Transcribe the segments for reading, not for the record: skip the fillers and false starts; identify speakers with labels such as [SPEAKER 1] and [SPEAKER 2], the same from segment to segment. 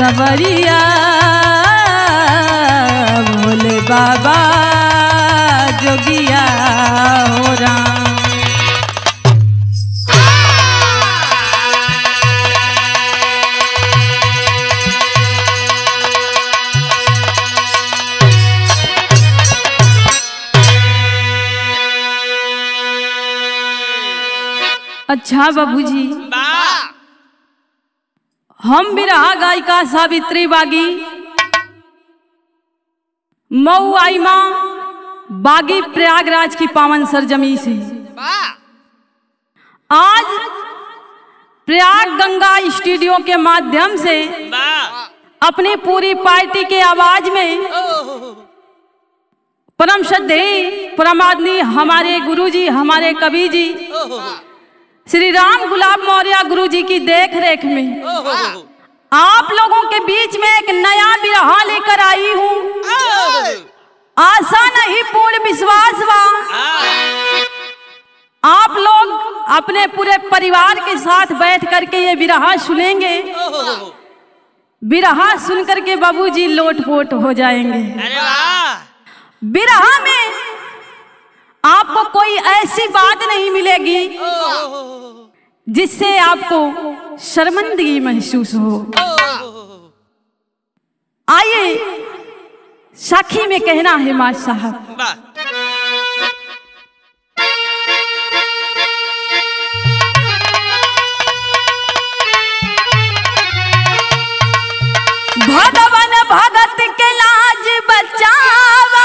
[SPEAKER 1] सवरिया भोले बाबा जोगिया हो राम। अच्छा बाबूजी, हम बिरहा गायिका सावित्री बागी मऊ आई माँ बागी प्रयागराज की पावन सरजमी से आज प्रयाग गंगा स्टूडियो के माध्यम से अपनी पूरी पार्टी के आवाज में परम श्रद्धेय परमादरणीय हमारे गुरुजी, हमारे कवि जी श्री राम गुलाब मौर्य गुरुजी की देख रेख में आप लोगों के बीच में एक नया बिरहा लेकर आई हूँ। आशा नहीं पूर्ण विश्वास बा आप लोग अपने पूरे परिवार के साथ बैठ करके ये बिरहा सुनेंगे। बिरहा सुन करके बाबूजी लोटपोट हो जाएंगे। बिरहा में आपको कोई ऐसी बात नहीं मिलेगी जिससे आपको शर्मिंदगी महसूस हो। आइए साखी में कहना है माँ साहब। भगवान भगत के लाज बचावा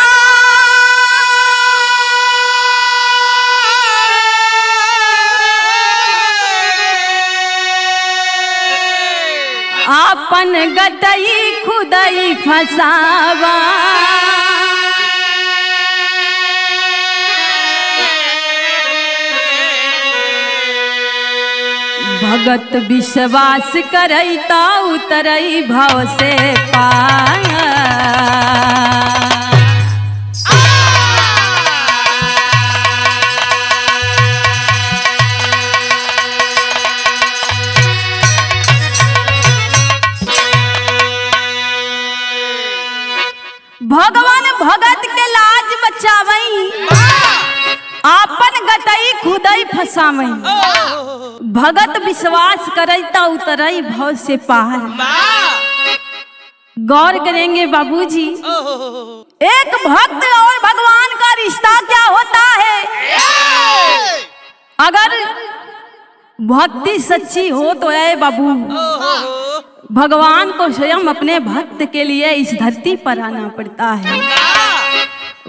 [SPEAKER 1] आपन गटई खुदई फसावा। भगत विश्वास करई ता उतरई भव से पाया। भगवान भगत के लाज बचावई आपन गटई खुदई फसावई। भगत विश्वास करई ता उतरई भव से पार। गौर करेंगे बाबूजी, एक भक्त और भगवान का रिश्ता क्या होता है। अगर भक्ति सच्ची हो तो ऐ बाबू भगवान को स्वयं अपने भक्त के लिए इस धरती पर आना पड़ता है।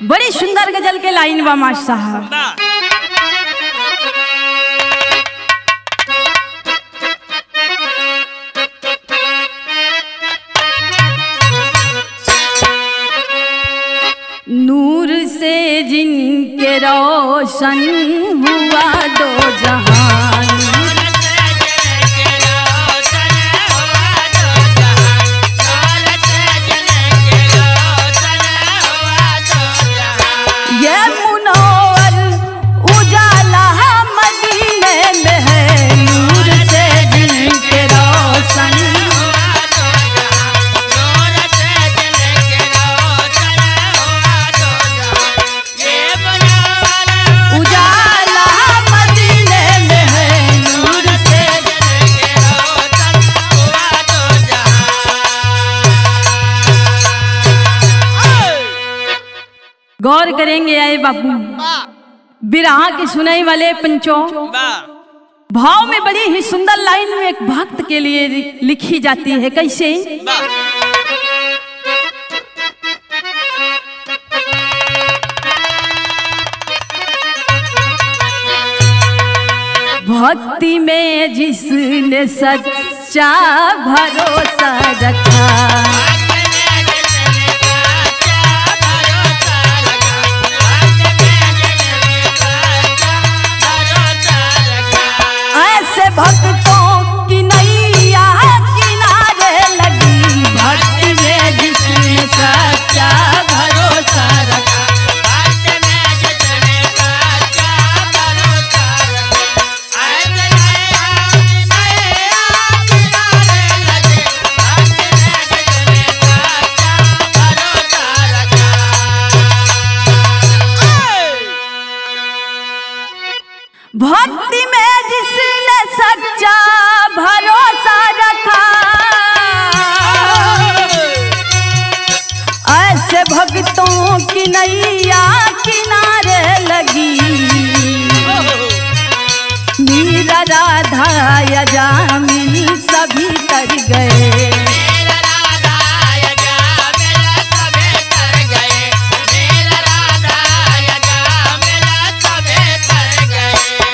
[SPEAKER 1] बड़ी सुंदर गजल के लाइन बा माँ साहब। नूर से जिनके रोशन हुआ दो जहान। गौर करेंगे आए बापू बिरहा की सुनाई वाले पंचों। भाव में बड़ी ही सुंदर लाइन में एक भक्त के लिए लिखी जाती है। कैसे? भक्ति में जिसने सच्चा भरोसा रखा, ऐसे भक्तों की नैया किनारे लगी। भक्ति में जिसने सच्चा भरोसा रखा, भक्ति में जिसने सच्चा भरोसा रखा, ऐसे भक्तों की नैया किनारे लगी। मीरा राधा यजामिनी सभी तर गए।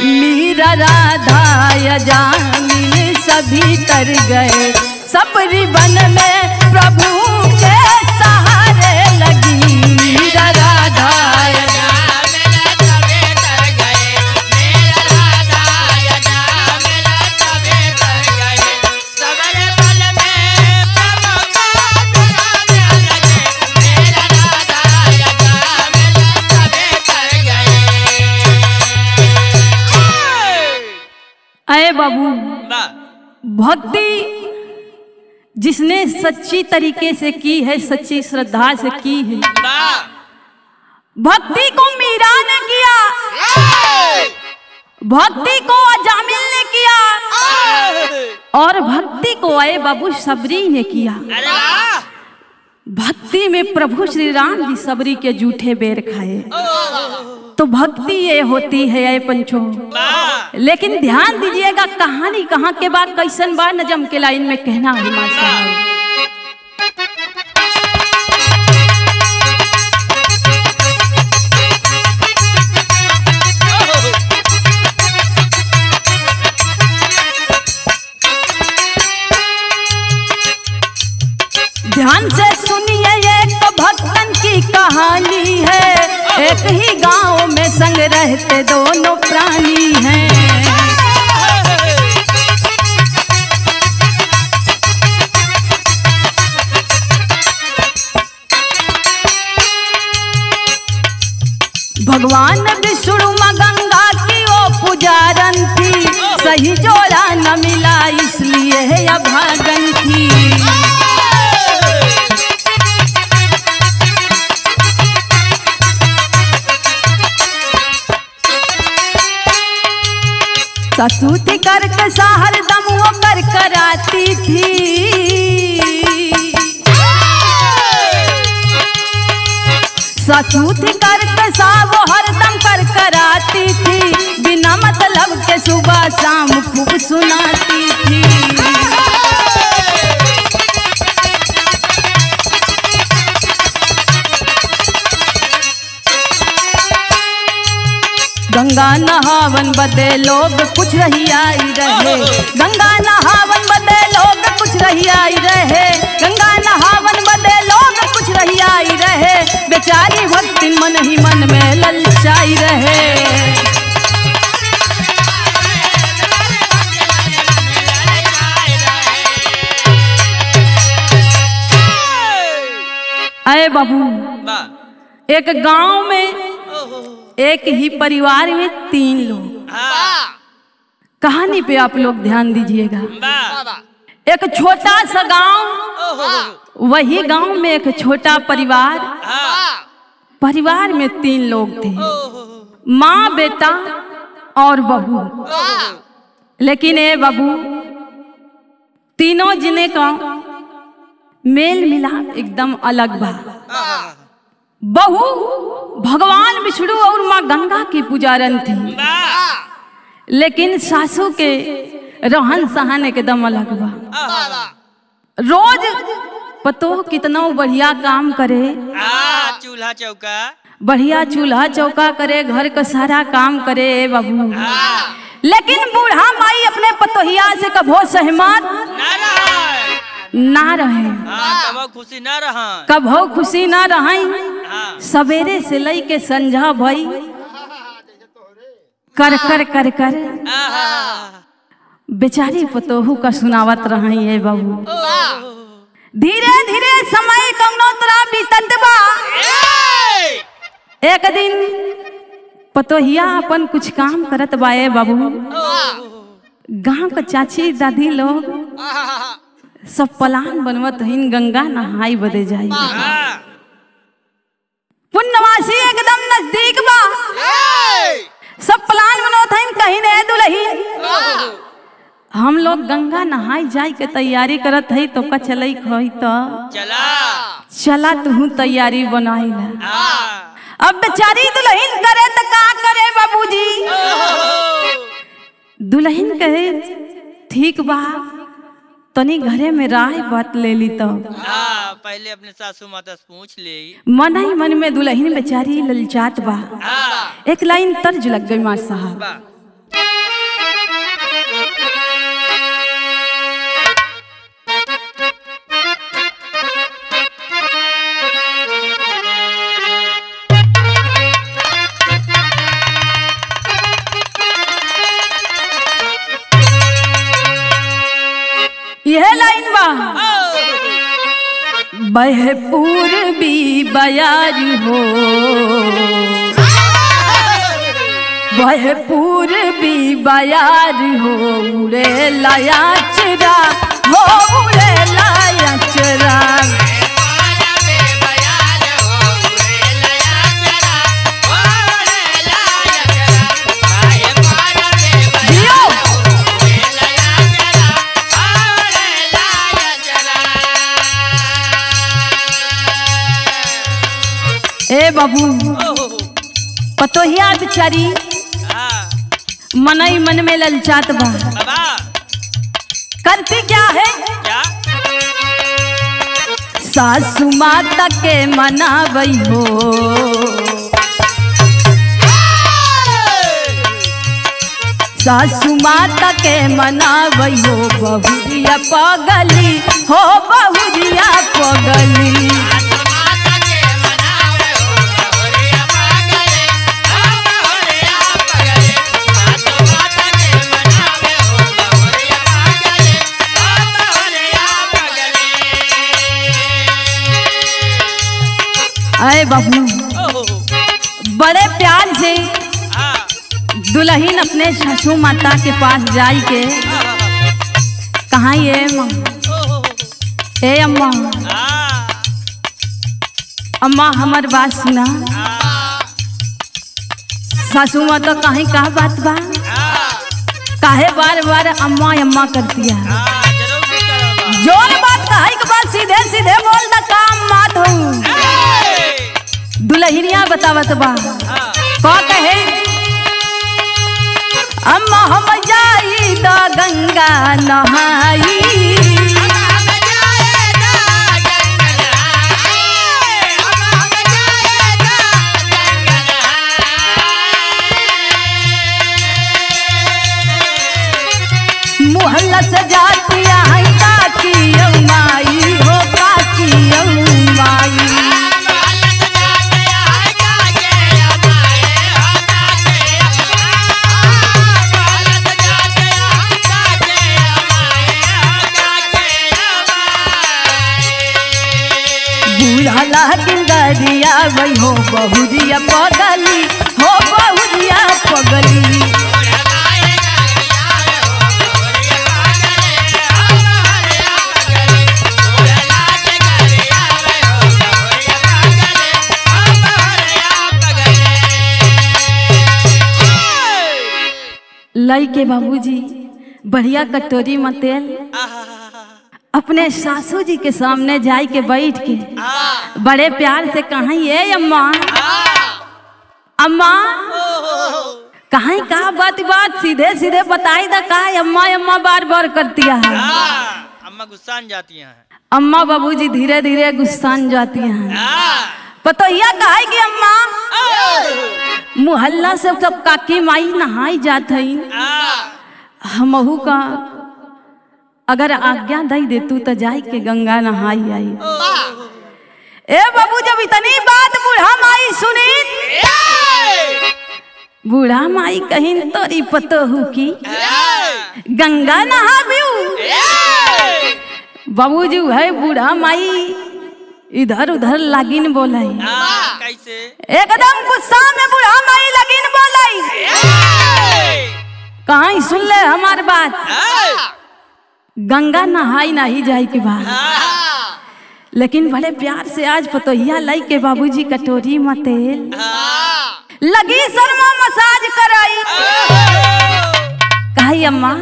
[SPEAKER 1] मीरा राधा यजामिनी सभी तर गए। सबरी वन में प्रभु के सहारे लगी। मीरा राधा यजामिनी सभी तर गए। मीरा राधा यजामिनी सभी तर गए। सबरी वन में प्रभु के सहारे लगी। मीरा राधा यजामिनी सभी तर गए। अरे बाबू, भक्ति जिसने सच्ची तरीके से की है, सच्ची श्रद्धा से की है, भक्ति को मीरा ने किया, भक्ति को अजामिल ने किया, और भक्ति को आए बाबू सबरी ने किया। भक्ति में प्रभु श्री राम जी सबरी के जूठे बेर खाए। तो भक्ति ये होती है ये पंचो। लेकिन ध्यान दीजिएगा, कहानी कहाँ के बाद कैसन बार नजम के लाइन में कहना है मास्टर। ध्यान से सुनिए, एक भक्तन की कहानी है। एक ही गांव में संग रहते दोनों प्राणी हैं। भगवान विष्णु मां गंगा की वो पुजारन थी। सही जोड़ा न मिला इसलिए अभागन थी। ससुती करके सहर दम वो कर कराती थी। ससुती करके सा वो हरदम कर कराती थी। बिना मतलब के सुबह शाम खूब सुनाती थी। गंगा नहावन बदे लोग कुछ रही आई रहे। गंगा नहावन बदे लोग कुछ रही आई रहे। गंगा नहावन बदे लोग कुछ रही आई रहे। बेचारी भक्ति मन ही मन में ललचाई रहे। अरे बाबू, एक गांव में एक ही परिवार में 3 लोग। कहानी पे आप लोग ध्यान दीजिएगा। एक छोटा सा गांव, वही गांव में एक छोटा परिवार। परिवार में 3 लोग थे, माँ, बेटा और बहू। लेकिन ए बाबू, तीनों जने का मेल मिलाप एकदम अलग बा। बहू भगवान विष्णु और माँ गंगा की पुजारन थी। लेकिन सासू के रहन सहन एकदम अलग बा। रोज पतो कितना बढ़िया काम करे,
[SPEAKER 2] चूल्हा चौका,
[SPEAKER 1] बढ़िया चूल्हा चौका करे, घर का सारा काम करे बाबू। लेकिन बूढ़ा माई अपने पतोहिया से कभो सहमत ना रहे।
[SPEAKER 2] कभो खुशी ना रहा,
[SPEAKER 1] कभो खुशी ना रही। सवेरे से लई के संझा भई कर कर कर कर बेचारी पतोहू का सुनावत रही है बाबू। धीरे धीरे समय कौनो तरह बीतत बा। एक दिन पतोहिया अपन कुछ काम करत बाए बाबू। गांव का चाची दादी लोग सब प्लान बनवत हईन गंगा नहाई बदे जाई। पुण्यवासी एकदम नजदीक बा। सब प्लान बनवत हईन कहीं नहाई जाए के तैयारी करत है तो का चलई खई तो
[SPEAKER 2] चला
[SPEAKER 1] चला तू तैयारी बनाइला।
[SPEAKER 2] हाँ
[SPEAKER 1] अब बेचारी दुल्हन करे तो का करे बाबूजी। दुल्हन कहे ठीक बा तनी घरे में राय बात ले ली तो
[SPEAKER 2] हाँ पहले अपने सासू माता से पूछ ले।
[SPEAKER 1] मन ही मन में दुल्हन बेचारी ललचात बा।
[SPEAKER 2] हाँ
[SPEAKER 1] एक लाइन तर्ज लग गई मार साहब।
[SPEAKER 2] वाह।
[SPEAKER 1] यह लाइन बा बह पूर्वी बयार हो, बह पूर्वी बयार हो, उड़े लाया चरा हो, उड़े लाया चरा। ए बाबू पतोहिया बेचारी मन ही मन में ललचात बा। करती क्या है
[SPEAKER 2] क्या?
[SPEAKER 1] सासू माता के मनावई हो, सासू माता के मनावई हो, बहुरिया पगली हो, बहुरिया पगली। अरे बाबू बड़े प्यार से दुल्हन अपने ससुर माता के पास जाई के कहाँ ये अम्मा, ए अम्मा, अम्मा हमार बात सुना। सासू माँ तो कहीं कहा बात बा, काहे बार बार अम्मा अम्मा करती है। जोर बात कहे के बाद सीधे सीधे बोल दा काम मत हो। दुल्हनिया बतावत बा का कहे अम्मा हम जाई दा गंगा नहाई, मुहल्ला से जाती आई काकी अम्माई हो, काकी अम्माई। किंगरिया वही हो, बहुरिया पगली हो, बहुरिया पगली। लाई के बाबूजी बढ़िया कटोरी में तेल अपने सासू जी के सामने जाई के बैठ के बड़े प्यार से कहा ये अम्मा, अम्मा कहीं कहा बात बात सीधे सीधे बताई दा का अम्मा अम्मा बार बार करती है।
[SPEAKER 2] अम्मा गुस्सान जाती हैं।
[SPEAKER 1] अम्मा बाबूजी धीरे धीरे गुस्सान जाती हैं। पतोहिया कहा कि अम्मा मुहल्ला से सब काकी माई नहाई जात है, हमहू का अगर आज्ञा दई दे तू तो जाई के गंगा नहाई आई। ए बाबू जब इतनी बात बूढ़ा माई सुनी, बूढ़ा माई कहीं तोरी पतोहू की गंगा नहाबियू। बाबूजी है बूढ़ा माई इधर उधर लागिन बोलाई।
[SPEAKER 2] कैसे?
[SPEAKER 1] एकदम गुस्सा में बूढ़ा माई लागिन बोलाई। कहीं सुन ले हमार बात, गंगा नहाई नहीं जाए के बाद, लेकिन बड़े प्यार से आज पतोहिया लाई के बाबूजी कटोरी में तेल लगी शर्मा मसाज कराई। कही अम्मा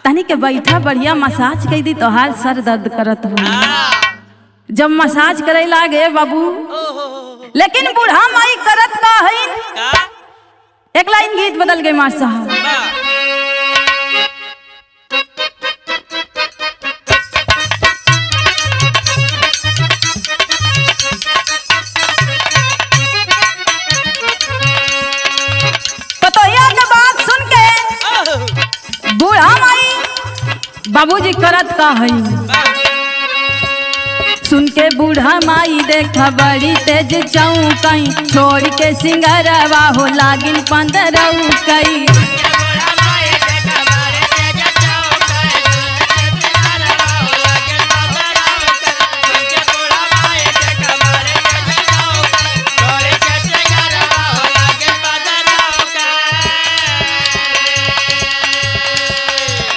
[SPEAKER 1] तनी के बैठा बढ़िया मसाज कर दी तो हाल सर दर्द करत हो। जब मसाज करे लागे बाबू, लेकिन बूढ़ा माई करत का है। एक लाइन गीत बदल गए मास्टर साहब। पतोहिया के बात सुन के बूढ़ा माई बाबूजी करत का है। सुन के बूढ़ा माई देखा बड़ी तेज चौकई, छोड़ के सिंगरवा हो लागिन पंदरौकई।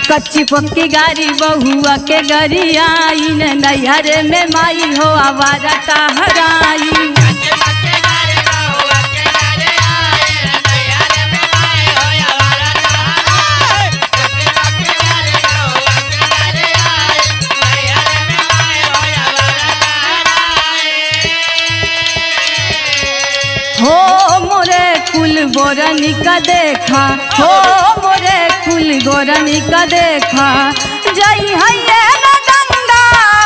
[SPEAKER 1] कच्ची पक्की गाड़ी बहुआ के गरियाई, नैहरे में माई हो आवारा टहराई। हो मोरे कुल बोरनी का देखा, हो मोरे कुल गोरनी का देखा, जई है न गंगा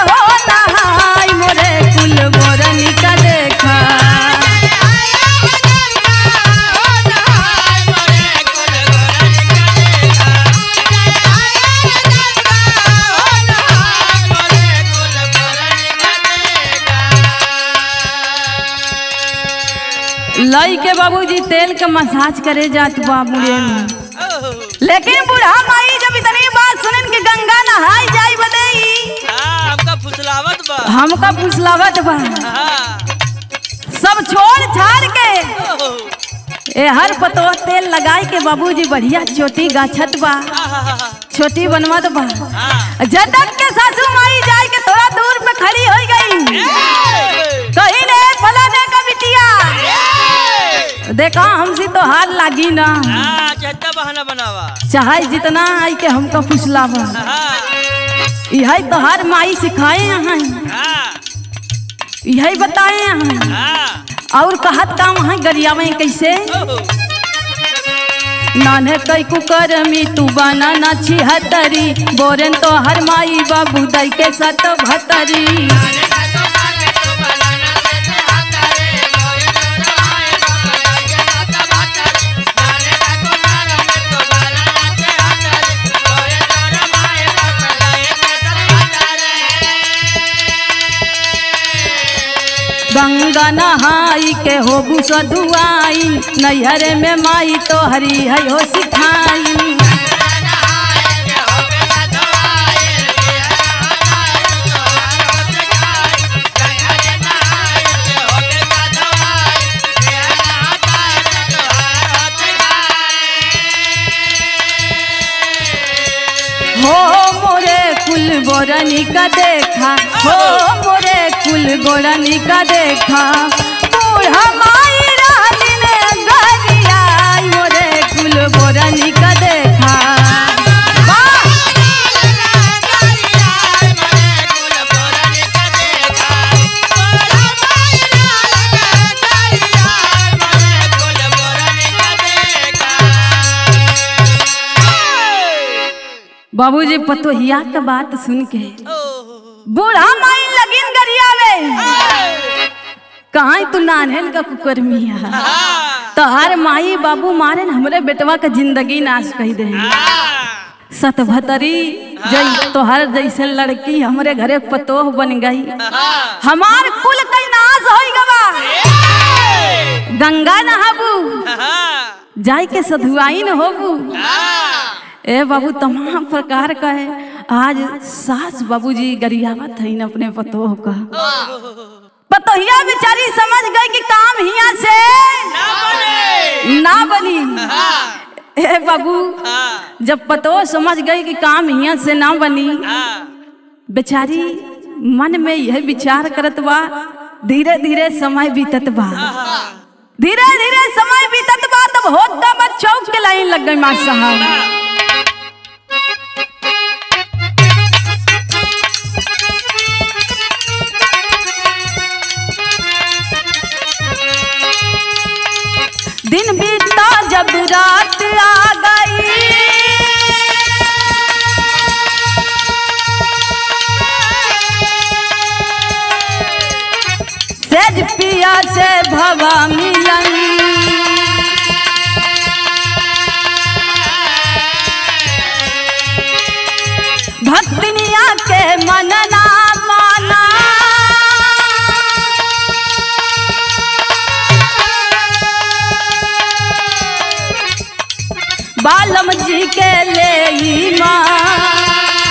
[SPEAKER 1] हो नहाई। मोरे कुल बोरनी का देखा, लाई के बाबूजी तेल का मसाज करे जात बाबूरे में। लेकिन बूढ़ा माई जब इतनी बात सुनन के गंगा नहाई जाई बदई,
[SPEAKER 2] हमका फुसलावत बा,
[SPEAKER 1] हमका फुसलावत बा। सब छोड़ छाड़ के ए हर पतो तेल लगाई के बाबूजी बढ़िया चोटी गाछत बा, छोटी बनवत बा। जदक के सासू माई जाई के थोड़ा दूर पे खड़ी हो गई, कहीं ने फलाने का बिटिया देखा हमसे तो हार लागी ना।
[SPEAKER 2] बहाना बनावा
[SPEAKER 1] चाहे जितना आई के हमका फुसलावा, यही तो हर माई सिखाए हैं, यही बताए हैं। और कहत काम है गरिया में कैसे, नाने कई कुकर में तू बना ना छिहत्तरी, बोरन तो हर माई बाबू दई के सत भतरी। गंगा नहाई के होबू सधुआई, नैहरे में माई तो हरी है हो सिखाई। हो मोरे कुल बोरनी का देखा, हो मोरे कुल गोरनी का देखा, बूढ़ा माई रहली ने गरियाई। मोरे कुल बोरनी का देखा, बाबूजी पतोहिया का बात सुन के बूढ़ा माई लगिन गरियावे। कहाँ तू नानहेल का कुकर मिया, तो हर माई बाबू मारे न हमरे बेटवा का जिंदगी नाश कही दे। सतभतरी जई तो हर जैसे लड़की हमरे घरे पतोह बन गई, हमार कुल कई नाश होई गवा। गंगा नहाबू जाय के सधुआई न होबू। ए बाबू तमाम प्रकार का है। आज सास बाबूजी गरियावत है अपने पतोह का। पतोहिया बेचारी समझ गई कि काम हिया से ना बनी। ए बाबू जब पतोह समझ गई कि काम हिया से ना बनी, बेचारी मन में यह विचार करत बा। धीरे धीरे समय बीतत बा, धीरे धीरे समय बीतत बा। तब होता बा चौक के लाइन लग गई मास्टर साहब। दिन बीता जब रात आ गई, सेज पिया से भवा मिलन, भक्तिनिया के मनना माना, बालम जी के ले माँ,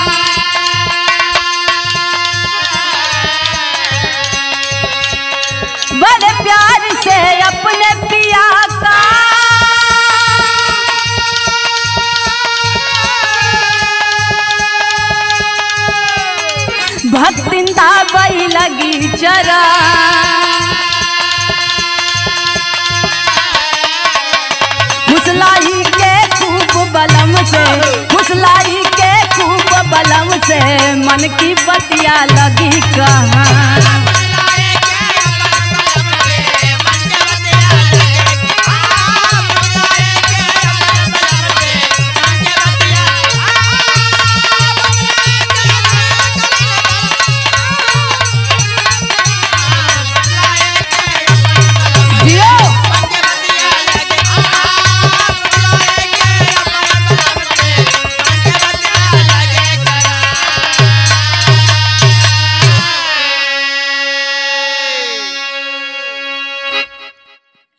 [SPEAKER 1] बड़े प्यार से अपने पिया का भक्तिंदा बई लगी चरा, मुसलाई के खूब बलम से, मुसलाई के खूब बलम से मन की बतिया लगी कहाँ।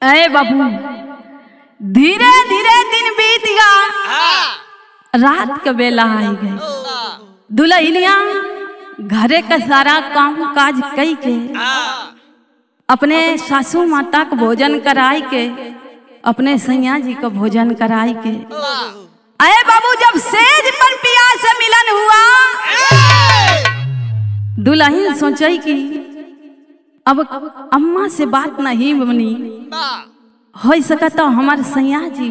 [SPEAKER 1] अरे बाबू धीरे धीरे दिन बीत गया, रात के बेला आई गई, दुल्हनिया घरे का सारा काम काज कई के अपने सासू माता को भोजन कराई के, अपने सैया जी को भोजन कराई के, अरे बाबू जब सेज पर पिया से मिलन हुआ, दुल्हन सोची कि अब अम्मा से बात नहीं बनी, हो सकता हमारे सैया जी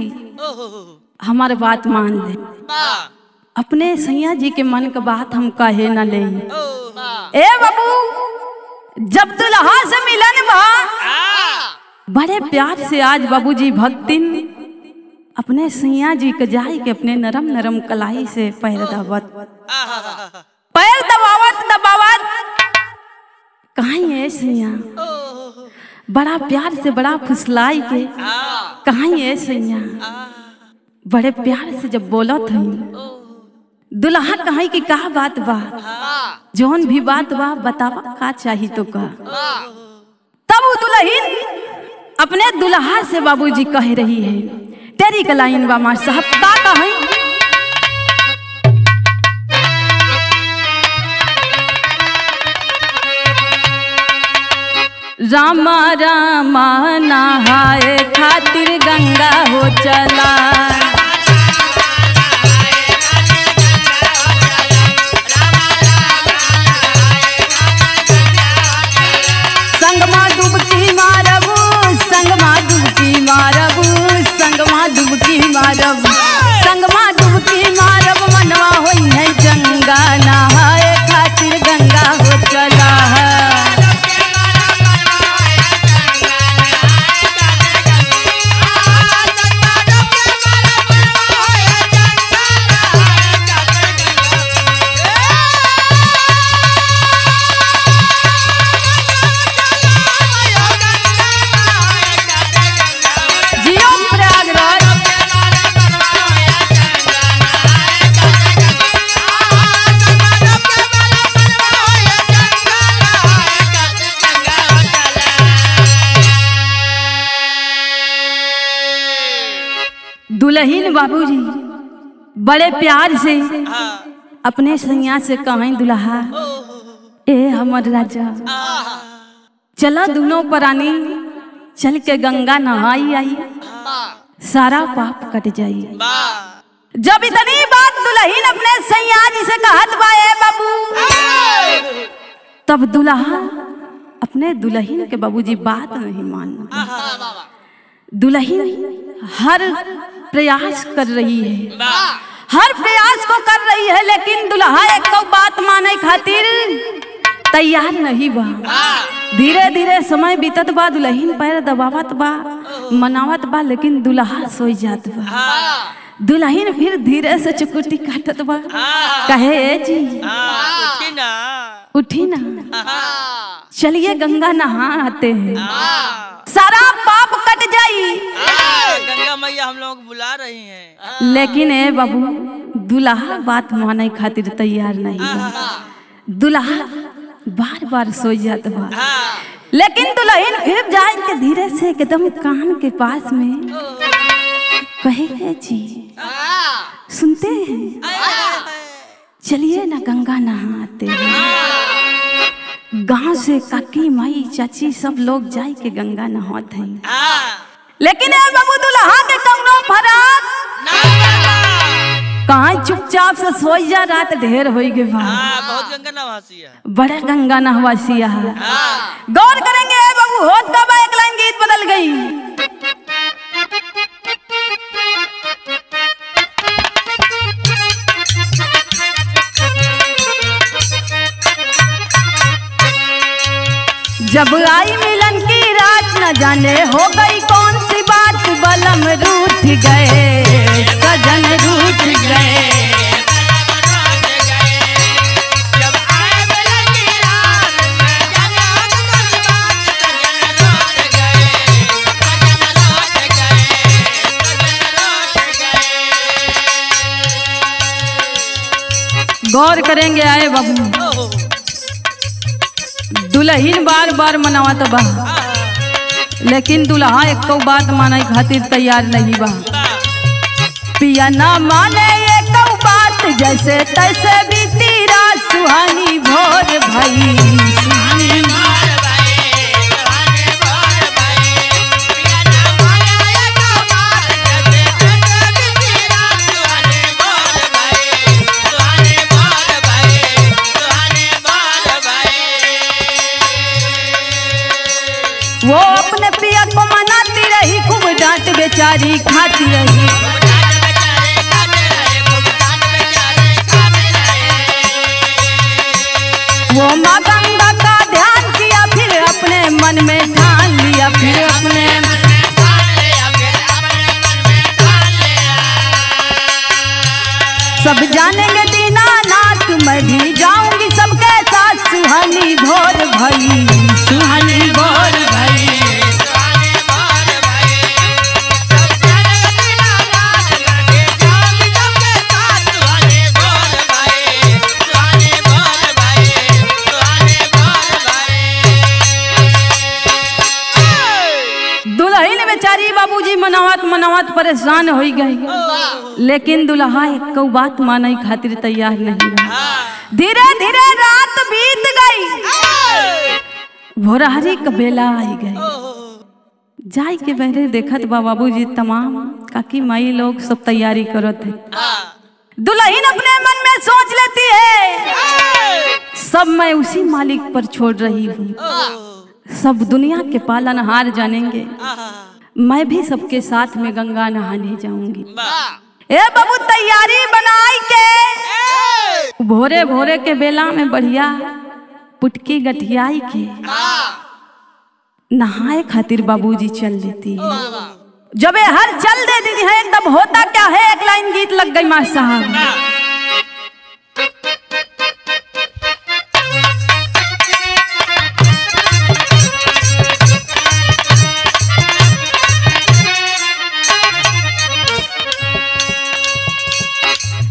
[SPEAKER 1] हमारे बात मान ले, अपने सैया जी के मन का बात हम कहे न ले। ए बाबू जब दुल्हा से मिलन बा, बड़े प्यार से आज बाबूजी भक्तिन अपने सैया जी के जाय के अपने नरम नरम कलाई से पैर दबावत, पैर दबावत दबावत कहाँ है सैया, बड़ा प्यार से बड़ा फुसलाई के कहाँ है सैया, बड़े प्यार से जब बोला था दुल्हा कहाँ की का बात बा, जौन भी बात बा बतावा का चाहिए तो का। तब वो दुल्हन अपने दुल्हा से बाबूजी कह रही है, तेरी कलाइन बा मार साहब का कहीं, रामा रामा नहाए खातिर गंगा हो चला, संगमा डुबकी मारबू, संगमा डुबकी मारबू, संगमा डुबकी मारबू, संगमा डुबकी मारब मनवा होई है गंगा, नहाए खातिर गंगा हो चला। दुल्हन बाबूजी बड़े प्यार से अपने सैया से कहें, दुल्हा ए हमर राजा चला दोनों प्राणी चल के गंगा नहाई आई, सारा पाप कट जाई। जब इतनी बात दुल्हन अपने सैया जी से कहत बा ए बाबू, तब दुल्हा अपने दुल्हन के बाबूजी बात नहीं माना, दुल्हन हर प्रयास कर रही है, हर प्रयास को कर रही है, लेकिन दुल्हा एक तो बात माने खातिर तैयार नहीं बा। धीरे धीरे समय बीतत बा, दुल्हन पैर दबावत बा, मनावत बा लेकिन दुल्हा सोई जात बा। दुल्हन फिर धीरे से चुकुटी काटत बा, कहे ए जी उठी ना चलिए गंगा नहा आते हैं, सारा पाप कट जाई।
[SPEAKER 2] गंगा मैया हम लोग बुला रही हैं।
[SPEAKER 1] लेकिन ए बाबू दुल्हा बात माने खातिर तैयार नहीं बा। दुल्हा बार बार सो जात बा, लेकिन दुल्हन फिर जाए के धीरे से एकदम कान के पास में कहे है जी सुनते हैं, चलिए ना गंगा नहाते हैं। गांव से काकी माई चाची सब लोग जाए के गंगा नहाते हैं। लेकिन ए बाबू दुल्हा के कौनो फराक कहाँ चुपचाप से सोई जा, रात ढेर हो गए बा।
[SPEAKER 2] बहुत गंगा नहासी है,
[SPEAKER 1] बड़ा गंगा नहवासिया है। गौर करेंगे ए बाबू होत का बा, एक लाइन गीत बदल गई। जब आई मिलन की रात न जाने हो गई कौन सी बात, बलम रूठ गए सजन रूठ गए। गौर करेंगे आए बाबू, दुल्हन बार बार मनावत बा, लेकिन दुल्हा एक बात माने खातिर तैयार नहीं बा। पिया ना माने एक बात, जैसे तैसे बीती रात सुहानी भोर भई, सुहानी भोर भई। वो अपने पिया को मनाती रही, खूब डांट बेचारी खाती रही। वो माँ गंगा का ध्यान किया, फिर अपने मन में ठान लिया, फिर अपने सब जानेंगे दीनानाथ, मैं भी जाऊंगी सबके साथ, सुहानी भोर भई, सुहानी भोर भई। दुल्हन बेचारी बाबूजी मनावत मनावत परेशान हो गई, लेकिन दुल्हा एक बात माने खातिर तैयार नहीं रहा। धीरे धीरे रात बीत गई, भोरहरी का बेला आई गई। जाय के बहरे देखत बा बाबूजी तमाम काकी माई लोग सब तैयारी करत है। दुल्हन अपने मन में सोच लेती है, सब मैं उसी मालिक पर छोड़ रही हूँ, सब दुनिया के पालनहार जानेंगे, मैं भी सबके साथ में गंगा नहाने जाऊंगी। ए बाबू तैयारी बनाई के भोरे भोरे के बेला में बढ़िया पुटकी गठियाई के नहाए खातिर बाबूजी चल देती है। जब ये हर चल देती है तब होता क्या है, एक लाइन गीत लग गई मां साहब।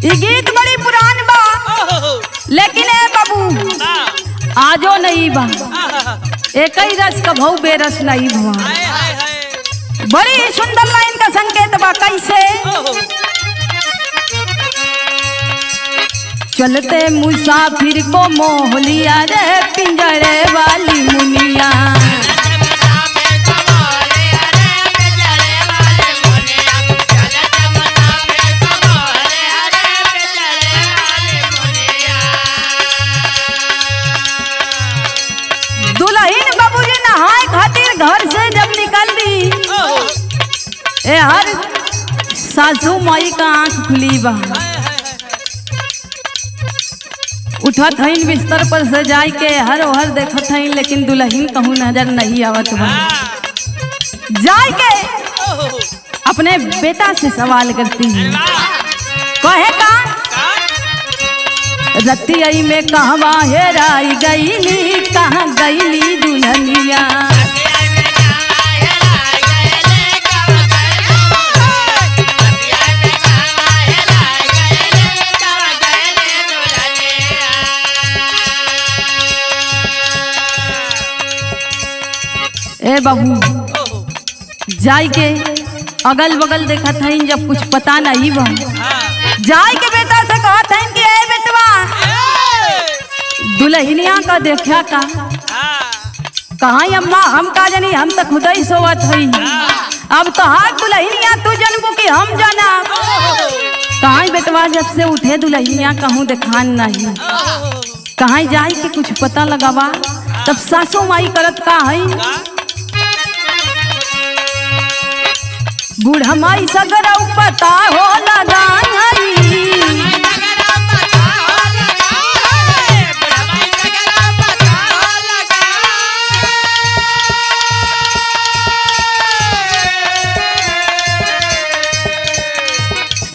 [SPEAKER 1] ये गीत बड़ी पुरान बा, लेकिन ए बाबू आजो नहीं बा, एक ही रस का भौ बेरस नहीं भवा। बड़ी सुंदर लाइन का संकेत बा, कैसे चलते मुसाफिर को मोह लिया रे पिंजरे वाली मुनिया। दुल्हन बाबूजी नहाए खातिर घर से जब निकल दी, ए हर सासू माई का आंख खुली बा, उठत हईन बिस्तर पर से जाय के हर ओहर देखत हईन, लेकिन दुल्हन कहूँ नजर नहीं आवत बा। जाय के अपने बेटा से सवाल करती है। कहे का रतिया में कहवा हेराई गईली, कहाँ गईली दुल्हनिया। ए बाबू जाई के अगल बगल देखा था जब कुछ पता नहीं बा, जाई के बेटा से कहा था कि ए बेटवा दुल्हनिया का देखा का। कहा अम्मा हम का जानी, हम तो खुद ही सोवत हई। अब तो हाथ दुल्हनिया तू जनबू कि हम जाना। कहा बेटवा जब से उठे दुल्हनिया कहूँ देखान नहीं। कहा जाई के कुछ पता लगावा। तब सासू माई करत का है बूढ़ा माई सगरा पता हो लगाई।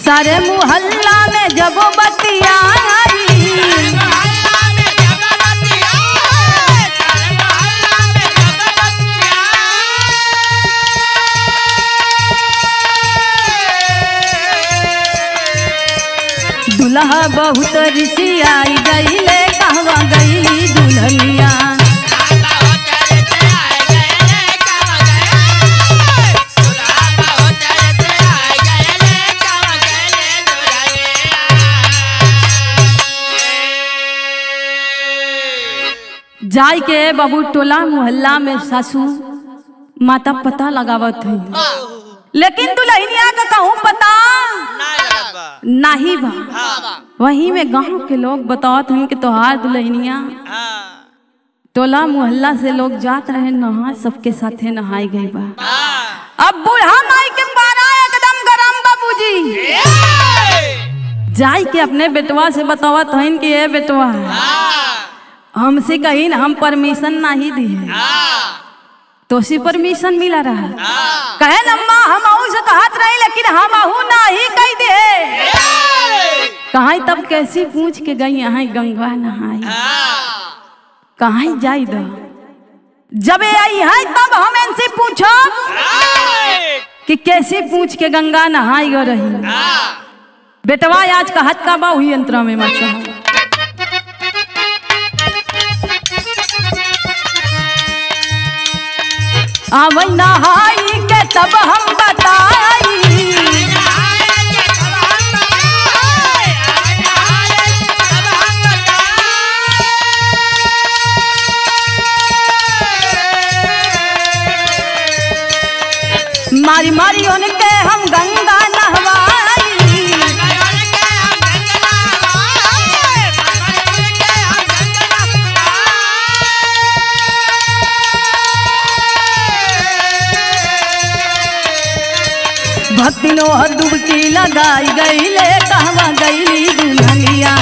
[SPEAKER 1] सारे मुहल्ला में जब बतिया दुल्हा बहुत ऋषि आई गईले, कहवा गईली दुल्हनिया। जाय के बाबू टोला मोहल्ला में सासू माता पता लगावत है, लेकिन दुल्हनिया का कहूँ पता नहीं बा। वहीं में गांव के लोग बतावत हैं कि तोहार दुल्हनिया टोला मोहल्ला से लोग जात रहे नहा, सबके साथे नहाई गई बा। अब बूढ़ा माई के पारा एकदम गरम बाबूजी जाय के अपने बेटवा से बतावत हैं कि ए बेटवा हमसे कहीं हम परमिशन नहीं दिए, तो सी परमिशन मिला रहा। कहे अम्मा हम से कहत रही लेकिन हम नहीं कह दे। कहा तब कैसी पूछ के गई यहाँ गंगा नहाई। कहा जाई दो जब आई है तब हम इनसे पूछो कि कैसी पूछ के गंगा नहाई गो रही। बेटवा आज का हाथ का बा हुई यंत्र में मत अब नहाई के तब हम बताई। मारी मारी उनके हम गंगा नहवाई। भक्ति नो डुबकी लगाई गईले, कहवा गईली दुल्हनिया।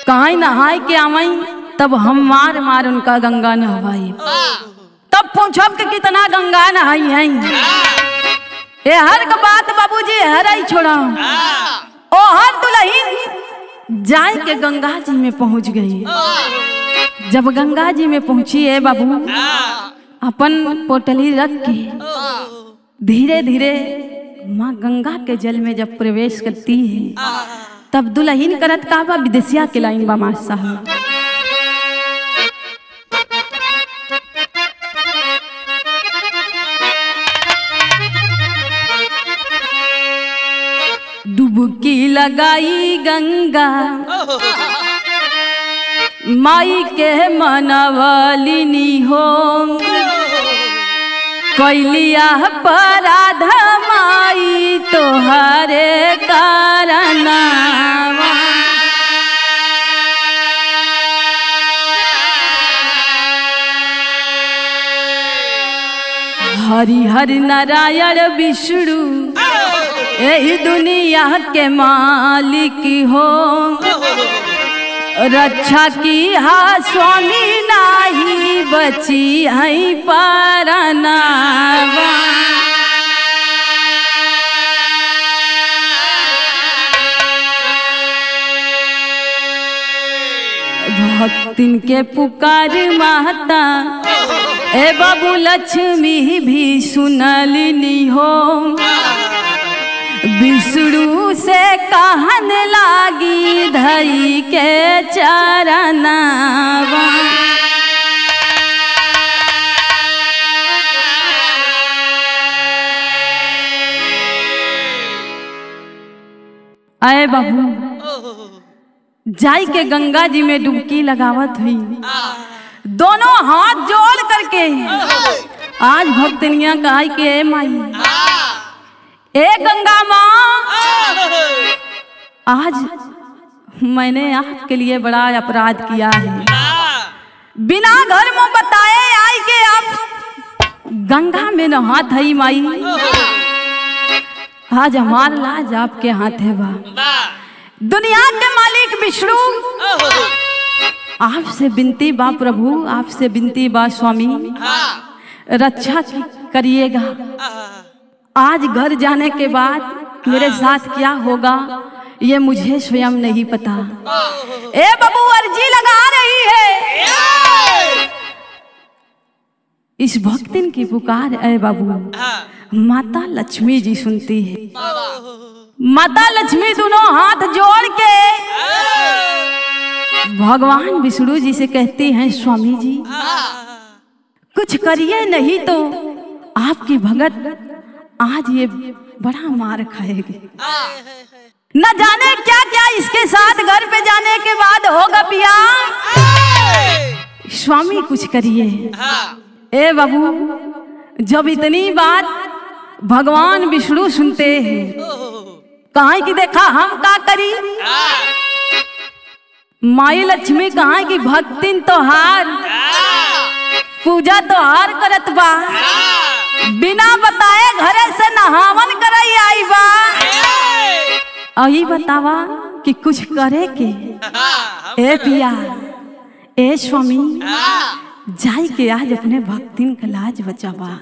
[SPEAKER 1] कहीं नहाय के आवई तब हम मार मार उनका गंगा नहवाई। तब पूछब के कितना गंगा नहाई है। ये हर का बात बाबूजी हर ही छोड़ा। ओ हर दुल्हन जाए के गंगा जी में पहुंच गई। जब गंगा जी में पहुंची है बाबू अपन पोटली रख के धीरे धीरे माँ गंगा के जल में जब प्रवेश करती है तब दुल्हन करत का बा विदेशिया के लाइन बा माँ साहब। डुबकी लगाई गंगा माई के मनवलिनी हो। कैलिया पराध माई तोहरे कारनावा। हरि हरि नारायण विष्णु यही दुनिया के मालिक हो, रक्षा की हा स्वामी नाही बची है परनावा। भक्तिन के पुकार माता ए बाबू लक्ष्मी भी सुनलनी हो, विष्णु से कहन लागी धई के चरनावा। आए बाबू जाई के गंगा जी में डुबकी लगावत हुई, दोनों हाथ जोड़ करके आज भक्तनिया कहा कि ए माई ए गंगा माँ, आज मैंने आपके लिए बड़ा अपराध किया है, बिना घर में बताए आई के आप गंगा में नहात है माई, आज हमार लाज आपके हाथ है बा। दुनिया के मालिक विष्णु आपसे विनती बा प्रभु, आपसे विनती बा स्वामी, रक्षा करिएगा। आज घर जाने के बाद मेरे साथ क्या होगा ये मुझे स्वयं नहीं पता। ए बाबू अर्जी लगा रही है, इस भक्तिन की पुकार ए बाबू माता लक्ष्मी जी सुनती है। माता लक्ष्मी दोनों हाथ जोड़ के भगवान विष्णु जी से कहती हैं स्वामी जी कुछ करिए नहीं तो आपकी भगत आज ये बड़ा मार खाएगी। न जाने क्या क्या इसके साथ घर पे जाने के बाद होगा पिया। स्वामी कुछ करिए। ए बाबू जब इतनी बात भगवान विष्णु सुनते हैं कहा कि देखा हम का करी। माई लक्ष्मी कहा कि भक्तिन तो हार पूजा तो हार करत बा, बिना बताए घरे से नहावन करई आई बा। अही बतावा कि कुछ करे के। ए पिया ए स्वामी जाई के आज अपने भक्तिन का लाज बचावा।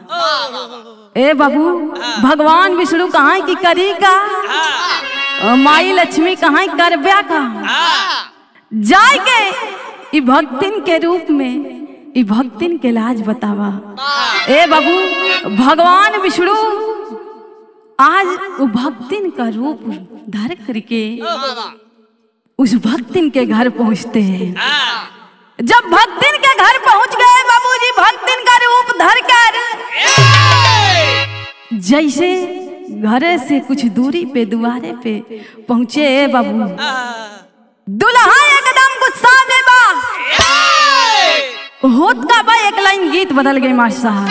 [SPEAKER 1] ए बाबू भगवान विष्णु कहाँ की करी का, माई लक्ष्मी कहाँ करब्या का। जाय के भक्तिन के रूप में ई भक्तिन के लाज बतावा। ए बाबू भगवान विष्णु आज वो भक्तिन का रूप धर करके उस भक्तिन के घर पहुंचते हैं। जब भक्तिन के घर पहुंच गए बाबूजी भक्तिन का रूप धर कर जैसे घरे से कुछ दूरी पे दुआरे पे पहुंचे बाबू दुल्हा एकदम गुस्सा में बा होत का बा एक लाइन गीत बदल गई मास्टर साहब।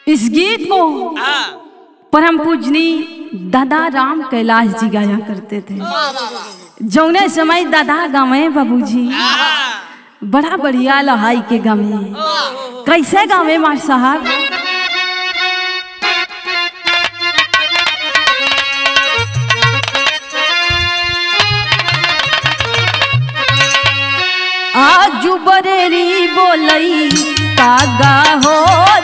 [SPEAKER 1] इस गीत को परम पूजनी दादा राम कैलाश जी गाया करते थे। जौने समय दादा गावे बाबूजी बड़ा बढ़िया लहाई के गावे। कैसे गावे मास्टर साहब। आजू बरेरी बोलई कागा हो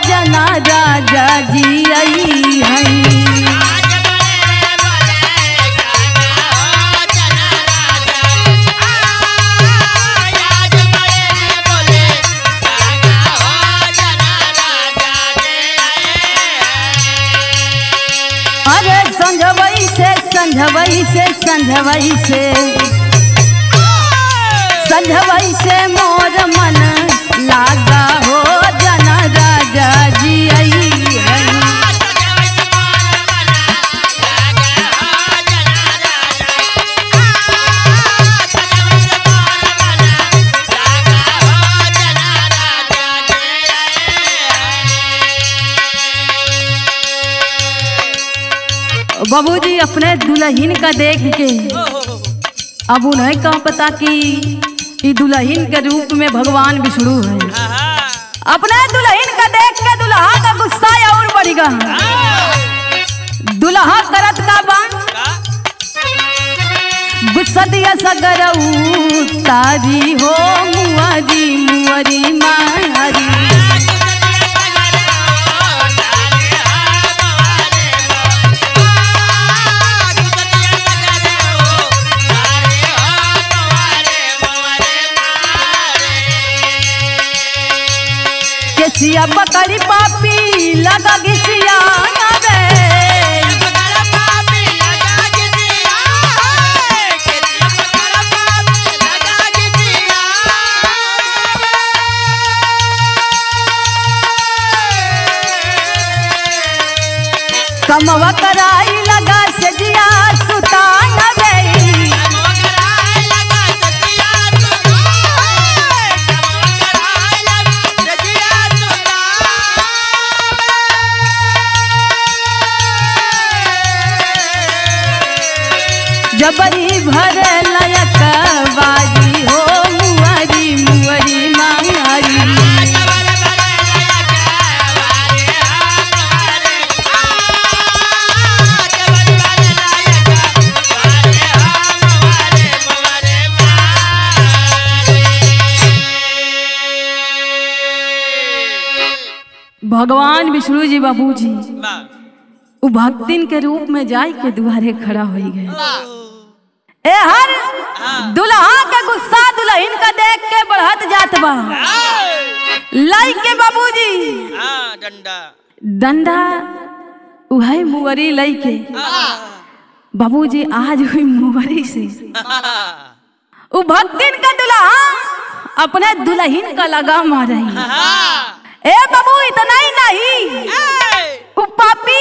[SPEAKER 1] जना राजा जी आई है। संझवई से मोर मन लागा हो जना राजा जी आई है। बाबूजी अपने दुल्हन का देख के अब उन्हें क्या पता कि दुल्हन के रूप में भगवान विष्णु है। अपने दुल्हन का देख के दुल्हा का गुस्सा और बढ़ेगा। दुल्हा करत का बा गुस्सा दिया सगर तारी हो मुआरी मुआरी मारी। केसिया पकड़ी पापी लगा घिसिया कमवा कराई लगा सजिया सुतान गई। जबरी भर लयक बाजी हो मुआरी मुआरी मारी। भगवान विष्णु जी बाबूजी उ भक्तिन के रूप में जाय के दुआरे खड़ा हो गए। ए हर दुल्हा का गुस्सा दुल्हन का देख के बढ़त जात बा। लाई के बाबूजी डंडा उहाई मुवरी लाई के बाबूजी आज हुई मुवरी से उ भक्तिन का दुल्हा अपने दुल्हन का लगा मारे। ए बाबू इतना ही नहीं वो पापी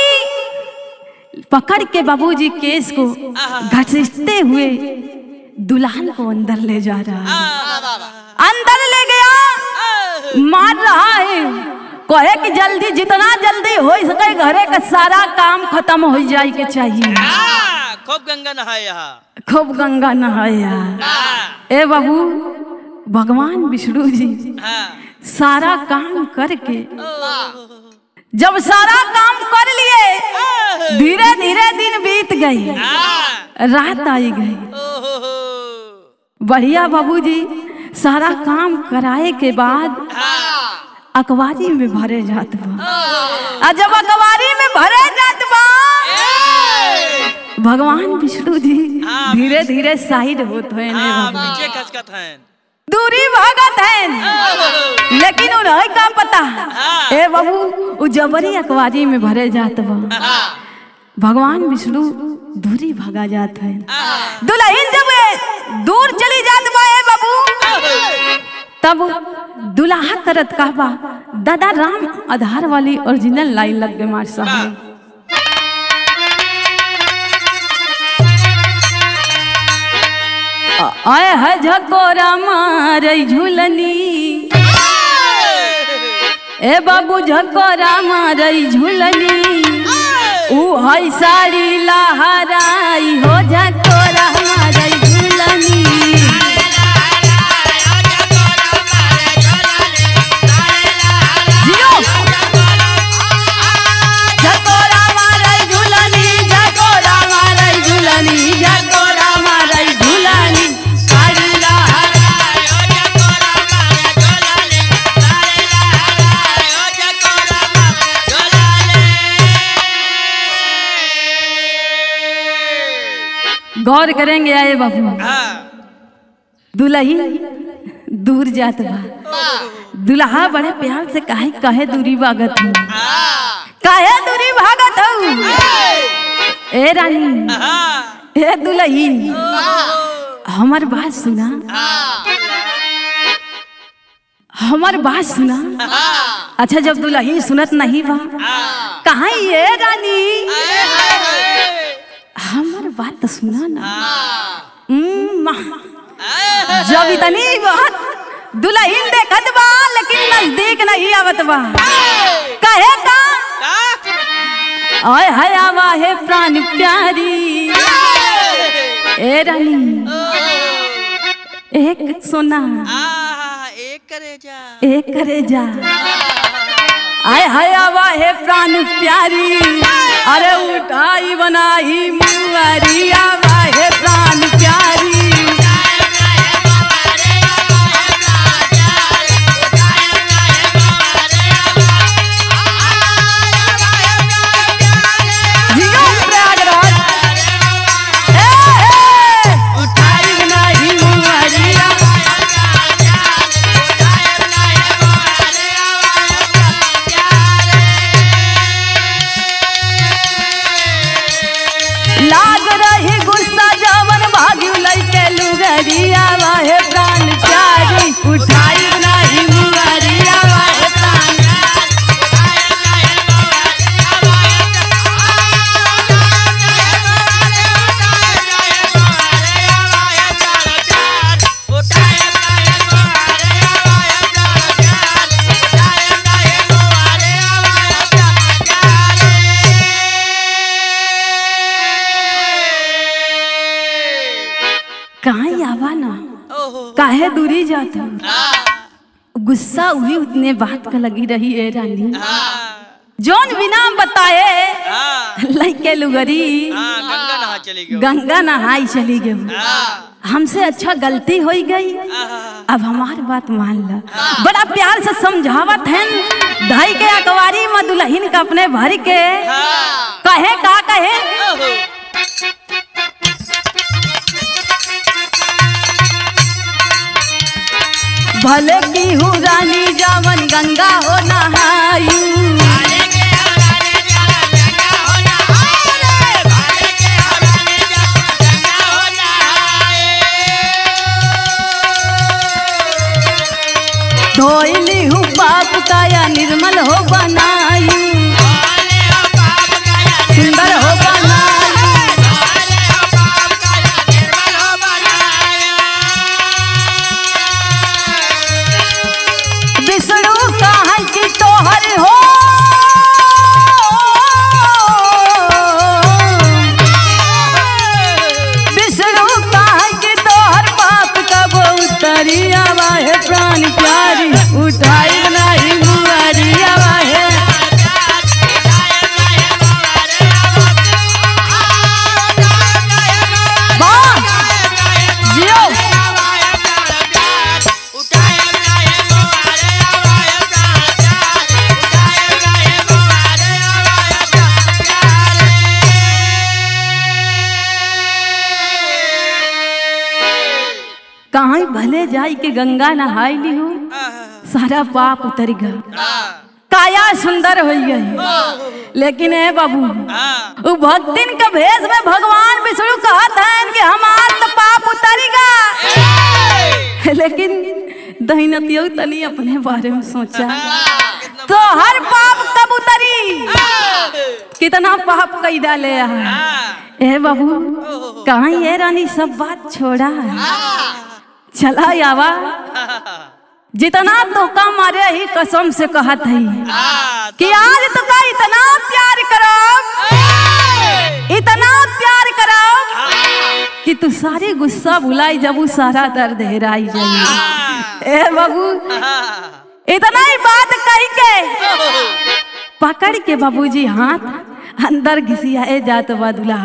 [SPEAKER 1] पकड़ के बाबूजी केस को घसीटते हुए दुल्हन को अंदर ले जा रहा है। अंदर ले गया मार रहा है कहे कि जल्दी जितना जल्दी हो सके घरे का सारा काम खत्म हो जाए के चाहिए।
[SPEAKER 2] खूब गंगा नहाया
[SPEAKER 1] खूब गंगा नहाया। ए बाबू भगवान विष्णु जी सारा काम करके जब सारा काम कर लिए धीरे धीरे दिन बीत गई रात आई गई। बढ़िया बाबूजी सारा काम कराए के बाद अखबारी में भरे जात बा। जब अखबारी में भरे जात बा भगवान विष्णु जी धीरे धीरे साइड होत हैं दूरी भागत है। लेकिन उन्हें का पता ए बाबू उ जबरी अखबारी में भरे जात बा। भगवान विष्णु दूरी भागा जात है। दुल्हन जब दूर चली जात बा ए बाबू तब दुल्हा करत का बा दादा राम आधार वाली ओरिजिनल लाइन लग गए मार साहब। आए है झकोरा मारे झूलनी ए बाबू झकोरा मारे झूलनी ऊ है साड़ी लहराई हो झकोरा मारे झूलनी। झकोरा मारे झूलनी झकोरा मारे झूलनी झकोरा मारे झूलनी गौर करेंगे आए बाबू दुल्ही दूर जात बा। दुल्हा बड़े प्यार से कहे कहे दूरी भागत हूँ कहे दूरी भागत हूँ। ए रानी ए दुल्ही हमार बात सुना हमार बात सुना। अच्छा जब दुल्ही सुनत नहीं बा कहाँ ये रानी हमार बात तो सुना ना। जब इतनी बात दुल्हन देखत बा लेकिन नजदीक नहीं आवत बा कहे का आय हाय आवा है प्राण प्यारी ए रानी एक सोना एक करे जा आय हाय आवा है प्राण प्यारी अरे उठाई बनाई मुआरी आवा है प्राण प्यारी लाग रही गुस्सा जवन भाग्यू लइके लुगरिया वाहे प्राण प्यारी उठाई नहीं मुगरिया वाहे प्राण कहाँ आवा ना काहे दूरी जाता गुस्सा हुई उतने बात का लगी रही है रानी जौन बिना बताए लइके लुगरी गंगा नहाई चली गई हमसे अच्छा गलती हो गई अब हमारी बात मान ला बड़ा प्यार से समझावत है ढाई के अखबारी में दुल्हन का अपने भर के कहे का कहे भले की हूँ रानी जावन गंगा हो नहायू धोइली हूँ पाप का या निर्मल हो बनायू सुंदर हो विष्णु कहाँ की तोहर हो विष्णु कहाँ की तोहर पाप कब उतरिया वाहे प्राण प्यारी उठाई नहीं मुआरिया वाहे जियो कहाँ भले जाई के गंगा नहाई ली हूँ सारा पाप उतर गया काया सुंदर हो गई लेकिन है बाबू वो भक्तिन का भेष में भगवान विष्णु कहते हैं कि हमार तो पाप उतरेगा लेकिन दहिनतियों तनी अपने बारे में सोचा तो हर पाप कब उतरी कितना पाप कई डाले ए बाबू कहाँ ये रानी सब बात छोड़ा चला आवा जितना तो का मारे ही कसम से कहत है कि आज तो का इतना प्यार करो कि तू सारी गुस्सा भुलाई जब वो सारा दर्द हेराई जाए ए बाबू इतना ही बात कही के पकड़ के बाबूजी हाथ अंदर घिसियाए जात बदुला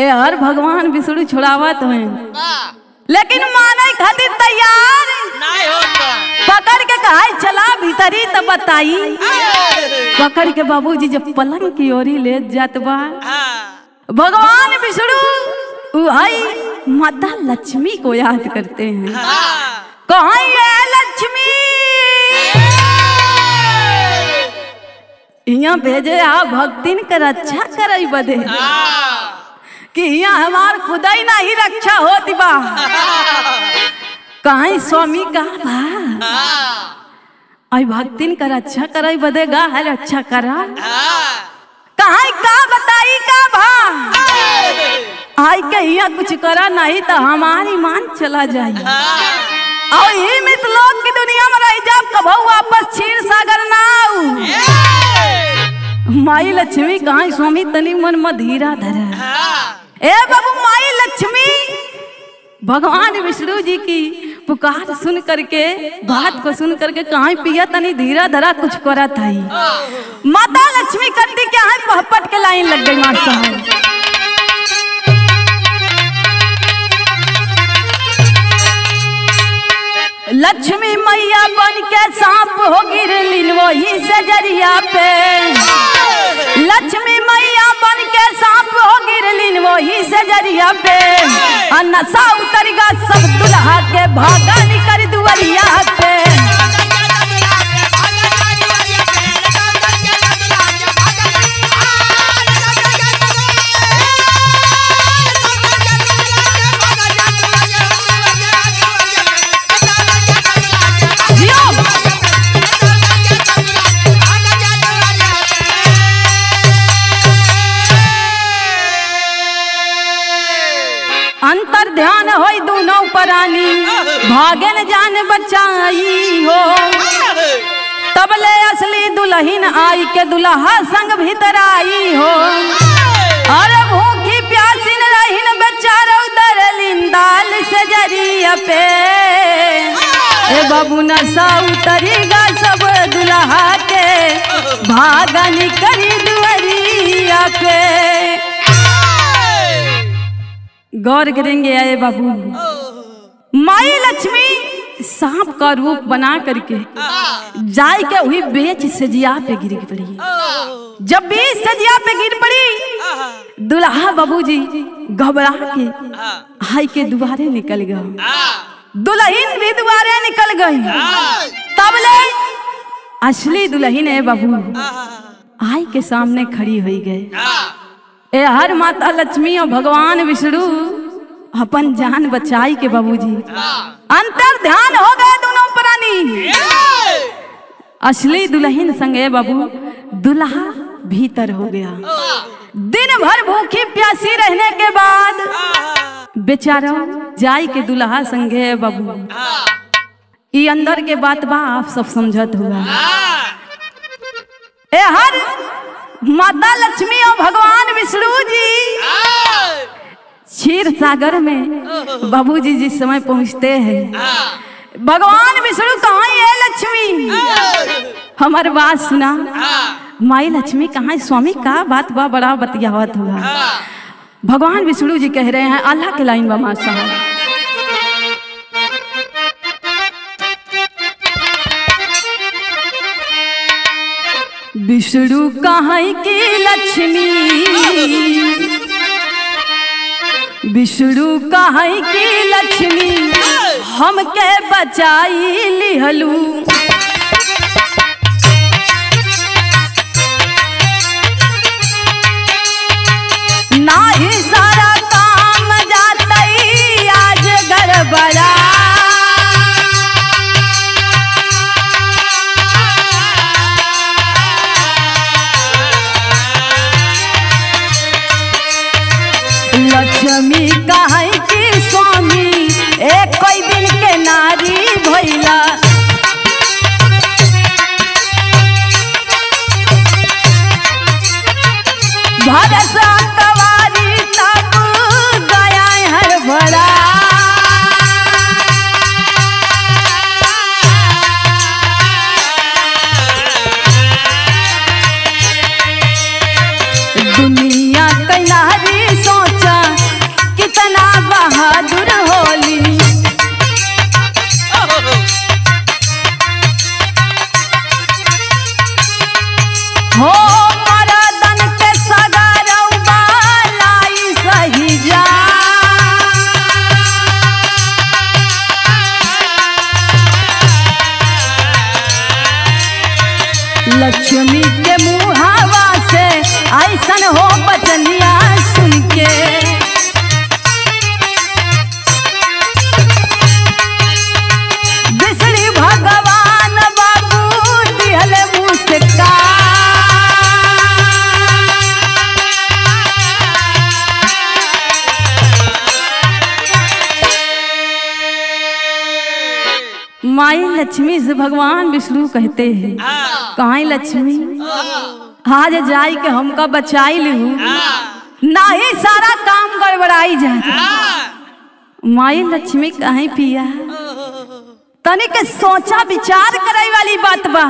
[SPEAKER 1] ए हर भगवान विष्णु छुड़ावा तो लेकिन माने खातिर तैयार पकड़ के कहा चला भीतरी तो बताई पकड़ के बाबूजी जब पलंग की ओरी ले जात बा भगवान विष्णु आई माता लक्ष्मी को याद करते हैं कहाँ ये लक्ष्मी यहाँ भेजे आ भक्तिन कर रक्षा करई बदे कि यहाँ हमार खुदा ही नहीं रक्षा होती बा कहीं स्वामी का बा आई भक्तिन कर रक्षा करई बदे गा है रक्षा करा कहीं का बताई का भा आई के यहाँ कुछ करा नहीं तो हमारी मान चला जाए और ही मित लोग की दुनिया में रह जा कभू वापस क्षीर सागर ना माई लक्ष्मी कहाँ स्वामी तनी मन मधीरा धरा। ए बाबू माई लक्ष्मी भगवान विष्णु जी की पुकार सुन करके बात को सुन करके कहाँ पिया तनी धीरा धरा कुछ करा था। माता लक्ष्मी करती क्या है पहपट के लाइन लग गई मार साहब। लक्ष्मी मैया बन के सांप हो गिरलिन वही से जरिया पे। लक्ष्मी मैया बन के सांप हो गिरलिन वही से जरिया पे। नशा उतर गा सब दुल्हा के भागा निकर दुआरिया पे। अंतर ध्यान होई दोनों परानी भागे न जान बचाई हो। तबले असली दुल्हन आई के दुल्हा संग भीतर आई हो। अरे भूखी प्यासी न रहीन बेचारा उतरलिन दाल से जरिया पे। ए बाबू नशा उतरीगा सब दुल्हा के भागा निकली दुआरिया पे। गौर करेंगे आए बाबू माई लक्ष्मी सांप का रूप बना करके जाय के हुई बेच सजिया पे गिर पड़ी। जब बेच सजिया पे गिर पड़ी दुल्हा बाबूजी घबरा के हाय के दुआरे निकल गए। दुल्हन भी दुआरे निकल गई। तब ले असली दुल्हन है बाबू आई के सामने खड़ी हो गए। ए हर माता लक्ष्मी और भगवान विष्णु अपन जान बचाई के बाबूजी अंतर ध्यान हो गए दोनों प्राणी। असली दुल्हन संगे बाबू दुल्हा भीतर हो गया। दिन भर भूखी प्यासी रहने के बाद बेचारा जाई के दुल्हा संगे बाबू ये अंदर के बात बा आप सब समझत हुआ। ए हर माता लक्ष्मी और भगवान विष्णु जी क्षीर सागर में बाबूजी जिस समय पहुंचते हैं भगवान विष्णु कहाँ है लक्ष्मी हमारी बात सुना। माई लक्ष्मी कहाँ है स्वामी का बात बा बड़ा बतियावत हुआ। भगवान विष्णु जी कह रहे हैं अल्लाह के लाइन बा मां साहब। विष्णु कहाँ की लक्ष्मी विष्णु कहाँ की लक्ष्मी हमके बचाई लिहलू। नाही सारा काम जातई आज गड़बड़ा। लक्ष्मी कहाँ की स्वामी एक कोई दिन के नारी भैला। भरसा कवारी तब गया हर भरा। दुनिया की नारी सोचा कितना बहादुर होली। हो मरदन के सगरौबा लाई सही जा। लक्ष्मी के मुहावा से ऐसन हो बचनिया सुन के। विष्णु भगवान बाबू दिहल मुस्का। माई लक्ष्मी से भगवान विष्णु कहते हैं कहाँ लक्ष्मी आज जाई के हमका बचाई लू नहीं सारा काम गड़बड़ाई जाए। माई लक्ष्मी कहीं पिया तनिक सोचा विचार करे वाली बात बा।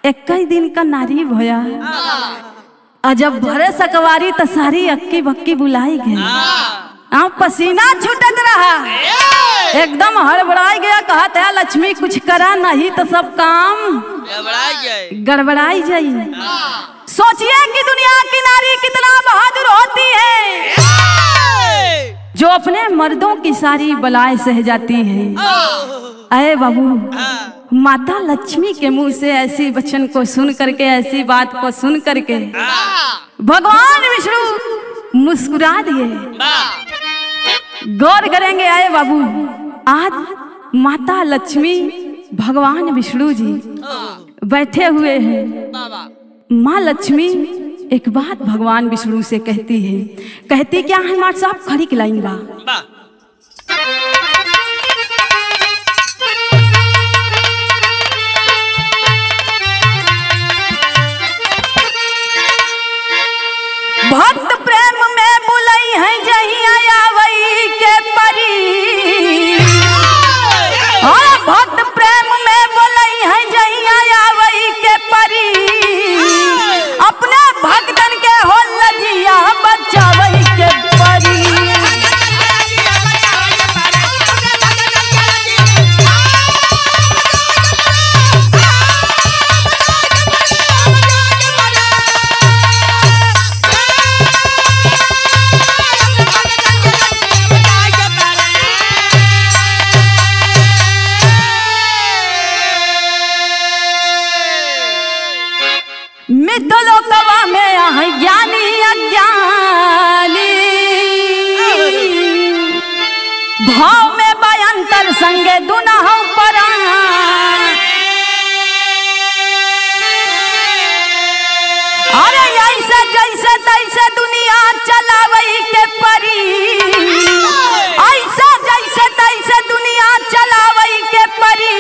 [SPEAKER 1] 21 दिन का नारी भया और जब भरे सकवारी तो सारी अक्की बक्की बुलाई गई। पसीना छूटत रहा, एकदम हड़बड़ाई गया। कहता है लक्ष्मी कुछ करा नहीं तो सब काम गड़बड़ाई जाई। सोचिए कि दुनिया की नारी कितना बहादुर होती है, जो अपने मर्दों की सारी बलाएं सह जाती है। अरे बाबू, माता लक्ष्मी के मुंह से ऐसी वचन को सुन करके, ऐसी बात को सुन करके भगवान विष्णु मुस्कुरा दिए। गौर करेंगे आए बाबू, आज माता लक्ष्मी भगवान विष्णु जी बैठे हुए हैं। माँ लक्ष्मी एक बात भगवान विष्णु से कहती है। कहती क्या है माँ साहब? खड़ी की लाइन बा। भक्त प्रेम में बुलाई है जहिया आवई के परी। और भक्त प्रेम में बुलाई है जहिया आवई के परी। अपने भक्तन के हो लजिया बचावई के परी। मिथलोकवा में ज्ञानी अज्ञानी, भाव में बयंतर संगे दुनहु परान। अरे ऐसे जैसे तैसे दुनिया चलावई के परी। ऐसे जैसे तैसे दुनिया चलावई के परी।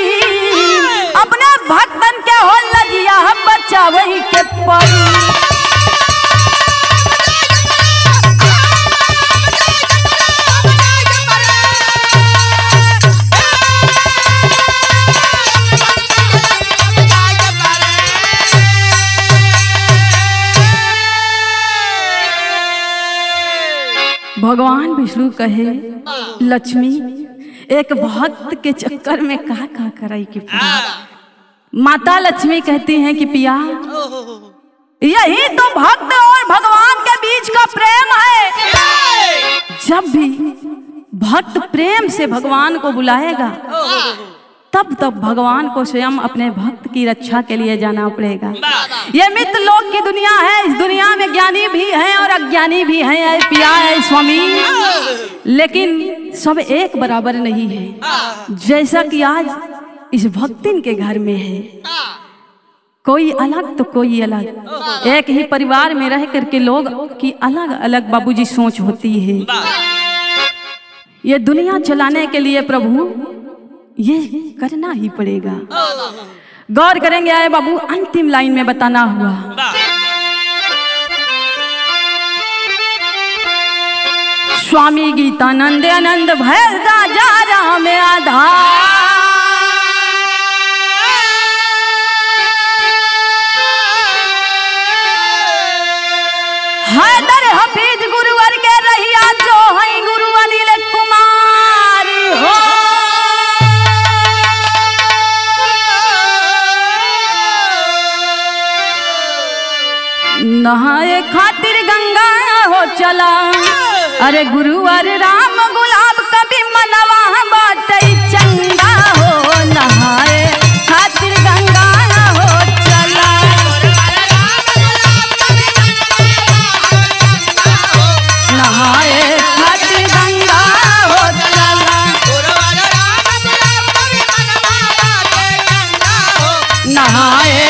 [SPEAKER 1] अपने भक्तन के हो लजिया बचावई के परी। भगवान विष्णु कहे लक्ष्मी एक भक्त के चक्कर में का कराई के माता लक्ष्मी कहती हैं कि पिया यही तो भक्त और भगवान के बीच का प्रेम है। जब भी भक्त प्रेम से भगवान को बुलाएगा तब भगवान को स्वयं अपने भक्त की रक्षा के लिए जाना पड़ेगा। ये मित्र लोक की दुनिया है, इस दुनिया में ज्ञानी भी हैं और अज्ञानी भी हैं पिया है स्वामी, लेकिन सब एक बराबर नहीं है। जैसा कि आज इस भक्तिन के घर में है, कोई अलग तो कोई अलग, एक ही परिवार में रह करके लोग की अलग अलग बाबूजी सोच होती है। ये दुनिया चलाने के लिए प्रभु ये करना ही पड़ेगा। गौर करेंगे आए बाबू, अंतिम लाइन में बताना हुआ। स्वामी गीतानंद आनंद भय जा में आधार। हैदर हफीज गुरुवर के रहिया जो है गुरु अनिल कुमार हो। नहाए खातिर गंगा हो चला, अरे गुरुवर राम गुलाब कभी मनवा बाटे चंगा हो। नहाए खातिर गंगा हो चला, नहाए खातिर गंगा हो चला, नहाए